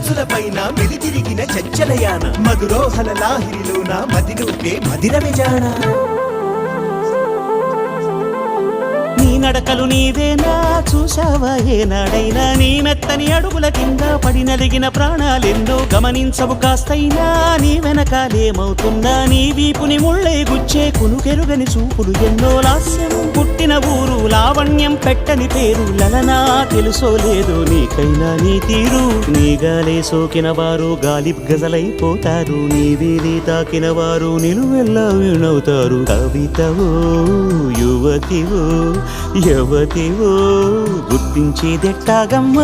మనసుల పైన మెలితిరిగిన చంచలయాన మధురోహల లాహిరిలోన మదిలోకే మదిర విజాణ నీ నడకలు నీవేనా చూసావా ఏనాడైనా నీ మెత్తని అడుగుల కింద పడి నలిగిన ప్రాణాలెందో గమనించవు కాస్తైనా నీ వెనకాలేమవుతుందా నీ వీపుని ముళ్ళే గుచ్చే కునుకెరుగని చూపులు ఎన్నో లాస్యం పుట్టిన ఊరు లావణ్యం పెట్టని పేరు లలనా తెలుసో లేదో నీకైనా నీ తీరు నీ గాలే సోకిన వారు గాలి గజలైపోతారు నీ వీధి తాకిన వారు నిలువెల్లా వినవుతారు కవితవో యువతివో యువతివో గుర్తించేదెట్టాగమ్మ